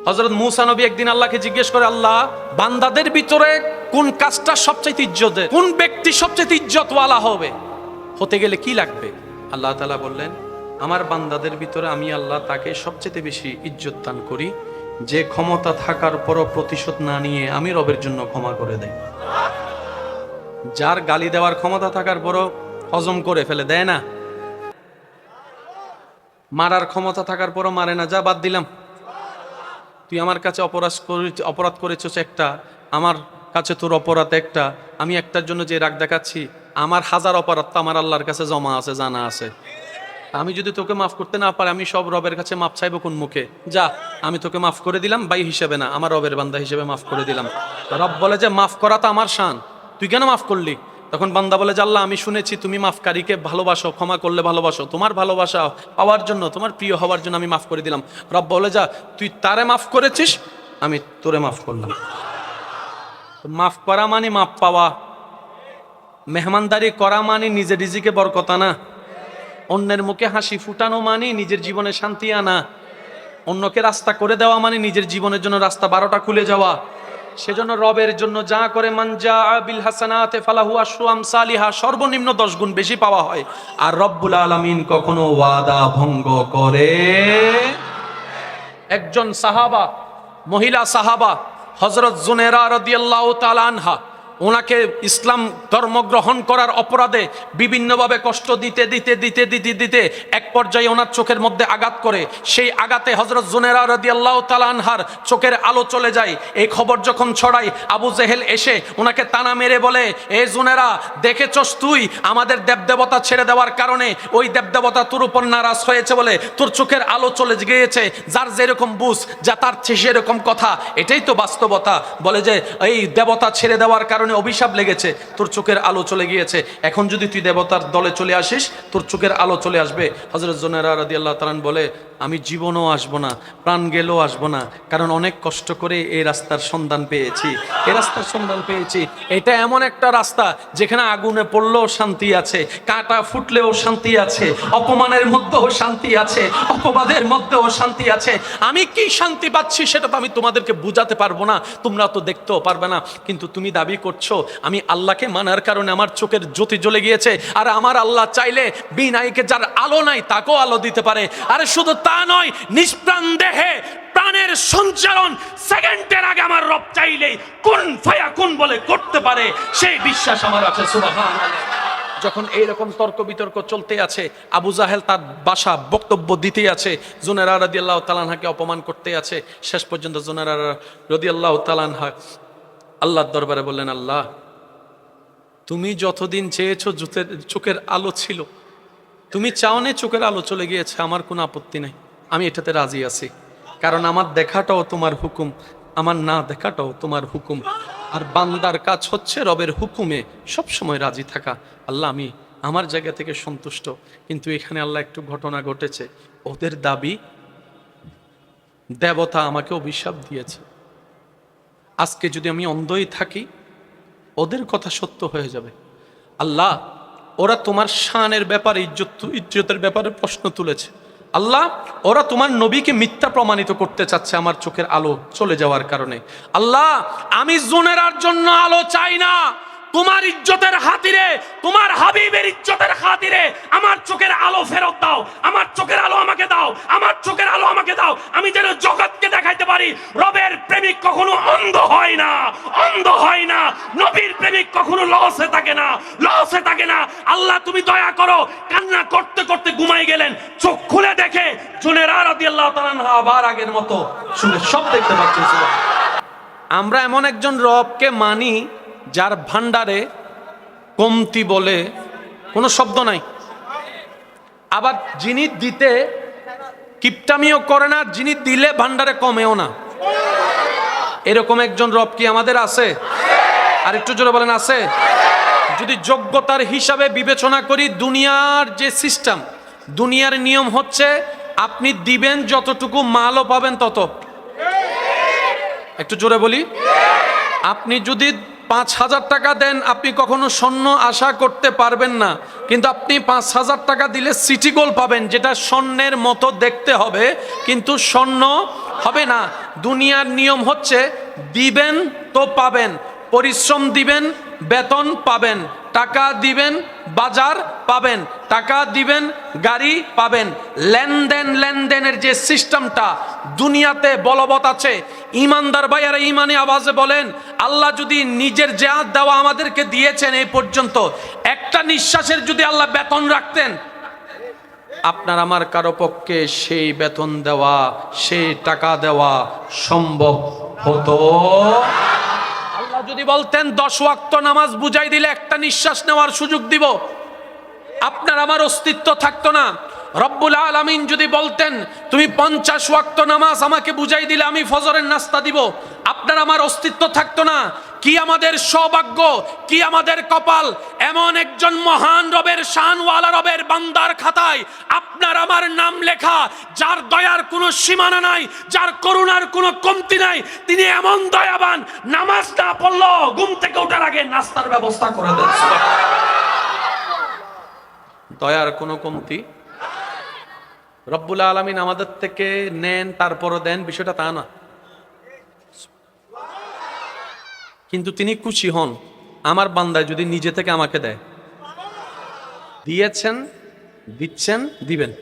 হযরত মূসা নবী একদিন আল্লাহকে জিজ্ঞেস করে, আল্লাহ, বান্দাদের ভিতরে কোন কাজটা সবচেয়ে ইজ্জতের, কোন ব্যক্তি সবচেয়ে ইজ্জতওয়ালা হবে, হতে গেলে কি লাগবে? আল্লাহ তাআলা বললেন, আমার বান্দাদের ভিতরে আমি আল্লাহ তাকে সবচেয়ে বেশি ইজ্জত দান করি যে ক্ষমতা থাকার পরও প্রতিশোধ না নিয়ে আমি রবের জন্য ক্ষমা করে দেয়। যার গালি দেওয়ার ক্ষমতা থাকার পরও হজম করে ফেলে, দেয় না। মারার ক্ষমতা থাকার পরও মারে না, যা বাদ দিলাম, তুই আমার কাছে অপরাধ করেছিস একটা, আমার কাছে তোর অপরাধ একটা, আমি একটার জন্য যে রাগ দেখাচ্ছি, আমার হাজার অপরাধ তো আমার আল্লাহর কাছে জমা আছে, জানা আছে। আমি যদি তোকে মাফ করতে না পারি, আমি সব রবের কাছে মাফ চাইবো কোন মুখে? যা, আমি তোকে মাফ করে দিলাম, ভাই হিসেবে না, আমার রবের বান্দা হিসেবে মাফ করে দিলাম। রব বলে যে মাফ করা তো আমার শান, তুই কেন মাফ করলি? তখন বান্দা বলে যে আল্লাহ, আমি শুনেছি তুমি মাফকারীকে ভালোবাসো, ক্ষমা করলে ভালোবাসো, তোমার ভালোবাসা পাওয়ার জন্য, তোমার প্রিয় হওয়ার জন্য আমি মাফ করে দিলাম। রব বলে, যা, তুই তারে মাফ করেছিস, আমি তোরে মাফ করলাম। মাফ করা মানে মাফ পাওয়া, মেহমানদারি করা মানে নিজে রিজিকে বরকত আনা, অন্যের মুখে হাসি ফুটানো মানে নিজের জীবনে শান্তি আনা, অন্যকে রাস্তা করে দেওয়া মানে নিজের জীবনের জন্য রাস্তা 12টা খুলে যাওয়া। সেজন্য রবের জন্য যা করে, মান জাআ বিল হাসানাতি ফালাহু আশরু আমসালিহা, সর্বনিম্ন 10 গুণ বেশি পাওয়া হয়। আর রব্বুল আলামিন কখনো ওয়াদা ভঙ্গ করে। একজন সাহাবা, মহিলা সাহাবা হযরত জুনেরা রাদিয়াল্লাহু তাআলা আনহা, ওনাকে ইসলাম ধর্ম গ্রহণ করার অপরাধে বিভিন্নভাবে কষ্ট দিতে দিতে দিতে দিতে দিতে এক পর্যায়ে ওনার চোখের মধ্যে আঘাত করে। সেই আঘাতে হযরত জুনেরা রাদিয়াল্লাহু তাআলা আনহার চোখের আলো চলে যায়। এই খবর যখন ছড়ায়, আবু জেহেল এসে ওনাকে তানা মেরে বলে, এ জুনেরা, দেখেছস তুই আমাদের দেবদেবতা ছেড়ে দেওয়ার কারণে ওই দেবদেবতা তোর উপর নারাজ হয়েছে বলে তোর চোখের আলো চলে গিয়েছে, যার যেরকম বুঝ যা তার সেরকম কথা, এটাই তো বাস্তবতা। বলে যে এই দেবতা ছেড়ে দেওয়ার কারণে অভিশাপ লেগেছে, তোর চোখের আলো চলে গিয়েছে, এখন যদি তুই দেবতার দলে চলে আসিস তোর চোখের আলো চলে আসবে। হযরত জুনেরা রাদিয়াল্লাহু তাআলা বলে, আমি জীবনও আসবো না, প্রাণ গেলেও আসবো না, কারণ অনেক কষ্ট করে এই রাস্তার সন্ধান পেয়েছি, এই রাস্তার সন্ধান পেয়েছি। এটা এমন একটা রাস্তা যেখানে আগুনে পড়লেও শান্তি আছে, কাঁটা ফুটলেও শান্তি আছে, অপমানের মধ্যেও শান্তি আছে, অপবাদের মধ্যেও শান্তি আছে। আমি কি শান্তি পাচ্ছি সেটা তো আমি তোমাদেরকে বুঝাতে পারবো না, তোমরা তো দেখতেও পারবে না, কিন্তু তুমি দাবি করছো আমি আল্লাহকে মানার কারণে আমার চোখের জ্যোতি জ্বলে গিয়েছে। আর আমার আল্লাহ চাইলে বিনাইকে যার আলো নাই তাকেও আলো দিতে পারে। আরে শুধু তা নয়, নিষ্প্রাণ দেহে প্রাণের সঞ্চালন সেকেন্ডের আগে আমার রব চাইলেই কুন ফায়াকুন বলে করতে পারে, সেই বিশ্বাস আমার আছে। সুবহানাল্লাহ। যখন এইরকম তর্ক বিতর্ক চলতে আছে, আবু জাহেল তার বাসা বক্তব্য দিতে আছে, জুনেরা রাদিয়াল্লাহু তাআলা আনহাকে অপমান করতে আছে, শেষ পর্যন্ত জুনেরা রাদিয়াল্লাহু তাআলা আনহা আল্লাহর দরবারে বললেন, আল্লাহ, তুমি যতদিন চেয়েছো চোখের আলো ছিল, তুমি চাওনে চোখের আলো চলে গিয়েছে, আমার কোনো আপত্তি নাই, আমি এটাতে রাজি আছি, কারণ আমার দেখাটাও তোমার হুকুম, আমার না দেখাটাও তোমার হুকুম। আর বান্দার কাজ হচ্ছে রবের হুকুমে সবসময় রাজি থাকা। আল্লাহ, আমি আমার জায়গা থেকে সন্তুষ্ট, কিন্তু এখানে আল্লাহ একটু ঘটনা ঘটেছে, ওদের দাবি দেবতা আমাকে অভিশাপ দিয়েছে, আজকে যদি আমি অন্ধই থাকি ওদের কথা সত্য হয়ে যাবে। আল্লাহ, ওরা তোমার শানের ব্যাপারে ইজ্জতের ব্যাপারে প্রশ্ন তুলেছে। আল্লাহ, ওরা তোমার নবীকে মিথ্যা প্রমাণিত করতে চাচ্ছে আমার চোখের আলো চলে যাওয়ার কারণে। আল্লাহ, আমি জুনেরার জন্য আলো চাই না, তোমার ইজ্জতের খাতিরে, তোমার হাবিবের ইজ্জতের খাতিরে আমার চোখের আলো ফেরত দাও, আমার চোখের আলো আমাকে দাও, আমার চোখের আলো আমাকে দাও, আমি যেন জগৎকে দেখাইতে পারি রবের প্রেমিক কখনো অন্ধ হয় না, অন্ধ হয় না, নবীর প্রেমিক কখনো লসে থাকে না, লসে থাকে না। আল্লাহ, তুমি দয়া করো। কান্না করতে করতে ঘুমাই গেলেন, চোখ খুলে দেখে জুনেরা রাদিয়াল্লাহু তাআলা আনহা আবার আগের মতো শুনে সব দেখতে পাচ্ছেন। আমরা এমন একজন রবকে মানি যার ভান্ডারে কমতি বলে কোনো শব্দ নাই, আবার যিনি দিতে কিপটামিও করে না, যিনি দিলে ভান্ডারে কমেও না, এরকম একজন রব কি আমাদের আছে? আর একটু জোরে বলেন, আছে? যদি যোগ্যতার হিসাবে বিবেচনা করি, দুনিয়ার যে সিস্টেম, দুনিয়ার নিয়ম হচ্ছে আপনি দিবেন যতটুকু, মালও পাবেন তত। একটু জোরে বলি, আপনি যদি 5,000 টাকা দেন, আপনি কখনো স্বর্ণ আশা করতে পারবেন না, কিন্তু আপনি 5,000 টাকা দিলে সিটি গোল্ড পাবেন, যেটা স্বর্ণের মতো দেখতে হবে কিন্তু স্বর্ণ হবে না। দুনিয়ার নিয়ম হচ্ছে দিবেন তো পাবেন, পরিশ্রম দিবেন বেতন পাবেন, টাকা দিবেন বাজার পাবেন, টাকা দিবেন গাড়ি পাবেন। লেনদেনের যে সিস্টেমটা দুনিয়াতে বলবৎ আছে, ইমানদার ভাইয়ারা ইমানে আওয়াজে বলেন, আল্লাহ যদি নিজের যা দেওয়া আমাদেরকে দিয়েছেন এই পর্যন্ত, একটা নিঃশ্বাসের যদি আল্লাহ বেতন রাখতেন, আপনার আমার কারো পক্ষে সেই বেতন দেওয়া, সেই টাকা দেওয়া সম্ভব হতো? আল্লাহ যদি বলতেন 10 ওয়াক্ত নামাজ বুঝাই দিলে একটা নিঃশ্বাস নেওয়ার সুযোগ দিব, আপনার আমার অস্তিত্ব থাকতো না। রব্বুল আলামিন যদি বলতেন তুমি 50 ওয়াক্ত নামাজ আমাকে বুঝাই দিলে আমি ফজরের নাস্তা দিব, আপনার আমার অস্তিত্ব থাকতো না। কি আমাদের সৌভাগ্য, কি আমাদের কপাল, এমন একজন মহান রবের শানওয়ালা রবের বান্দার খাতায় আপনার আমার নাম লেখা, যার দয়ার কোনো সীমানা নাই, যার করুণার কোনো কমতি নাই। তিনি এমন দয়াবান, নামাজ না পড়লো ঘুম থেকে ওঠার আগে নাস্তার ব্যবস্থা করে দেন। দয়ার কোনো কমতি। রব্বুল আলামিন আমাদের থেকে নেন তারপরও দেন, বিষয়টা তা না, কিন্তু তিনি খুশি হন আমার বান্দায় যদি নিজে থেকে আমাকে দেয়। দিয়েছেন, দিচ্ছেন, দিবেন,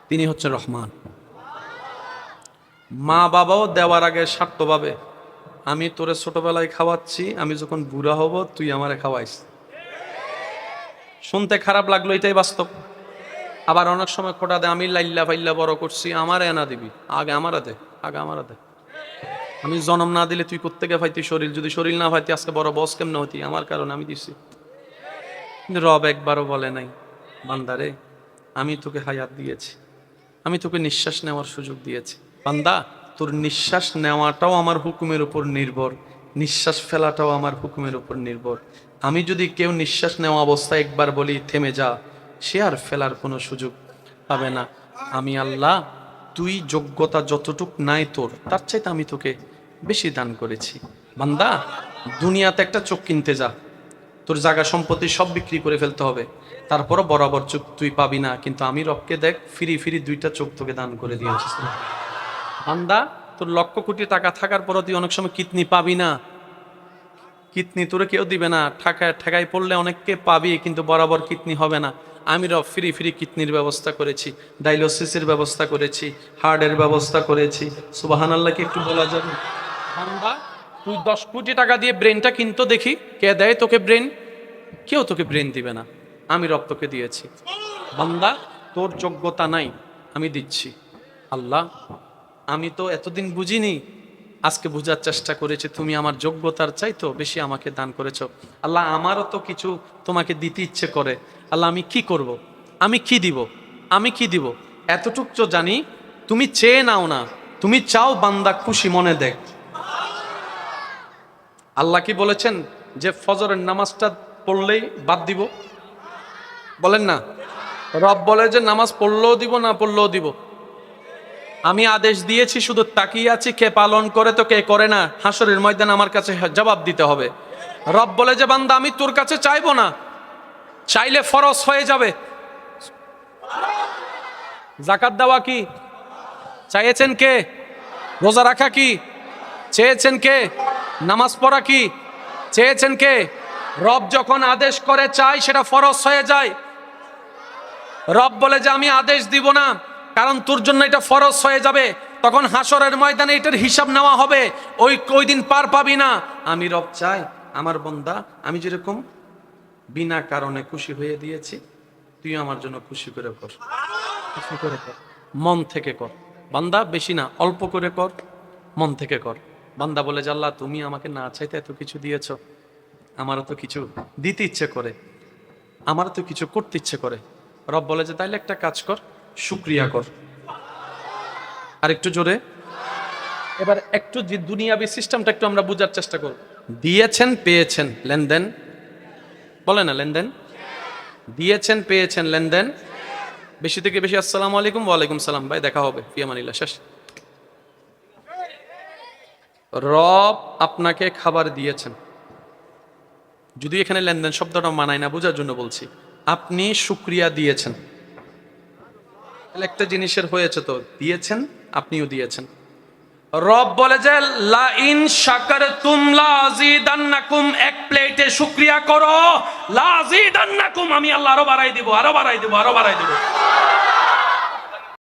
তিনি হচ্ছেন রহমান। মা বাবাও দেওয়ার আগে স্বার্থ পাবে, আমি তোরে ছোটবেলায় খাওয়াচ্ছি, আমি যখন বুড়া হব তুই আমারে খাওয়াইস। শুনতে খারাপ লাগলো, এটাই বাস্তব। আবার অনেক সময় খোটা দেয়, আমি লাইল্লা ফাইল্লা বড় করছি, আমার এনা দিবি, আগে আমারা দে, আগে আমারা দে। আমি জন্ম না দিলে তুই কোত্থেকে পাইতি শরীর, যদি শরীর না পাইতি আজকে বড় বস কেমনে হতি, আমার কারণে আমি দিছি। কিন্তু রব একবারও বলে নাই, বান্দারে আমি তোকে হায়াত দিয়েছি, আমি তোকে নিঃশ্বাস নেওয়ার সুযোগ দিয়েছি, বান্দা তোর নিঃশ্বাস নেওয়াটাও আমার হুকুমের উপর নির্ভর, নিঃশ্বাস ফেলাটাও আমার হুকুমের উপর নির্ভর। আমি যদি কেউ নিঃশ্বাস নেওয়া অবস্থায় একবার বলি থেমে যা, সে আর ফেলার কোনো সুযোগ পাবে না। আমি আল্লাহ, তুই যোগ্যতা যতটুক নাই তোর, তার চাইতে আমি তোকে বেশি দান করেছি। বান্দা দুনিয়াতে একটা চোখ কিনতে যা, তোর জায়গা সম্পত্তি সব বিক্রি করে ফেলতে হবে, তারপরও বরাবর চোখ তুই পাবি না, কিন্তু আমি রবকে দেখ ফিরি ফিরি 2টা চোখ তোকে দান করে দিয়েছি। বান্দা তোর লক্ষ কোটি টাকা থাকার পরও তুই অনেক সময় কিডনি পাবি না, কিডনি তোরে কেউ দিবে না, ঠেকায় পড়লে অনেককে পাবি কিন্তু বরাবর কিডনি হবে না। আমি রব ফ্রি ফ্রি কিডনির ব্যবস্থা করেছি, ডায়ালিসিসের ব্যবস্থা করেছি, হার্টের ব্যবস্থা করেছি। সুবহানাল্লাহকে একটু বলা যাবে? বান্দা তুই 10 কোটি টাকা দিয়ে ব্রেনটা কিনতো দেখি, কে দেয় তোকে ব্রেন? কেউ তোকে ব্রেন দিবে না, আমি রব তোকে দিয়েছি। বান্দা তোর যোগ্যতা নাই, আমি দিচ্ছি। আল্লাহ আমি তো এতদিন বুঝিনি, আজকে বোঝার চেষ্টা করেছি, তুমি আমার যোগ্যতার চাইতো বেশি আমাকে দান করেছো। আল্লাহ আমারও তো কিছু তোমাকে দিতে ইচ্ছে করে, আল্লাহ আমি কি করব, আমি কি দিব, আমি কি দিব? এতটুক তো জানি তুমি চেয়ে নাও না, তুমি চাও বান্দা খুশি মনে দেখ। আল্লাহ কি বলেছেন যে ফজরের নামাজটা পড়লেই বাদ দিব? বলেন না। রব বলে যে নামাজ পড়লেও দিব, না পড়লেও দিব। আমি আদেশ দিয়েছি, শুধু তাকিয়ে আছি কে পালন করে তো কে করে না, হাসরের ময়দানে আমার কাছে জবাব দিতে হবে। রব বলে যে বান্দা আমি তোর কাছে চাইবো না, চাইলে ফরজ হয়ে যাবে। যাকাত দেওয়া কি চাইছেন কে? রোজা রাখা কি চেয়েছেন কে? নামাজ পড়া কি চেয়েছেন কে? রব যখন আদেশ করে চাই সেটা ফরজ হয়ে যায়। রব বলে যে আমি আদেশ দিব না, কারণ তোর জন্য এটা ফরজ হয়ে যাবে, তখন হাসরের ময়দানে এটার হিসাব নেওয়া হবে, ওই দিন পার পাবি না। আমি রব চাই আমার বান্দা আমি যেরকম বিনা কারণে খুশি হয়ে দিয়েছি, তুই আমার জন্য খুশি করে কর, খুশি করে কর, মন থেকে কর। বান্দা বেশি না, অল্প করে কর, মন থেকে কর। বান্দা বলে যে আল্লাহ তুমি আমাকে না চাইতে এত কিছু দিয়েছ, আমারও তো কিছু দিতে ইচ্ছে করে, আমারও তো কিছু করতে ইচ্ছে করে। রব বলে যে তাইলে একটা কাজ কর, শুকরিয়া কর। আর একটু জোরে, এবার একটু যে দুনিয়াবি সিস্টেমটা একটু আমরা বোঝার চেষ্টা করব। দিয়েছেন পেয়েছেন, লেনদেন বলে না, লেনদেন। দিয়েছেন পেয়েছেন, লেনদেন। বেশি থেকে বেশি আসসালামু আলাইকুম, ওয়ালাইকুম সালাম, ভাই দেখা হবে, ফিয়ামানিল্লাহ, শেষ। রব আপনাকে খাবার দিয়েছেন, যদি এখানে লেনদেন শব্দটা মানায় না, বোঝার জন্য বলছি। আপনি শুকরিয়া দিয়েছেন, একটা জিনিসের হয়েছে তো দিয়েছেন, আপনিও দিয়েছেন। রব বলে যে লা ইন শাকারতুম লাযিদান্নাকুম, এক প্লেটে শুকরিয়া করো, লাযিদান্নাকুম, আমি আল্লাহ আরো বাড়াই দিব, আরো বাড়াই দিব, আরো বাড়াই দিব।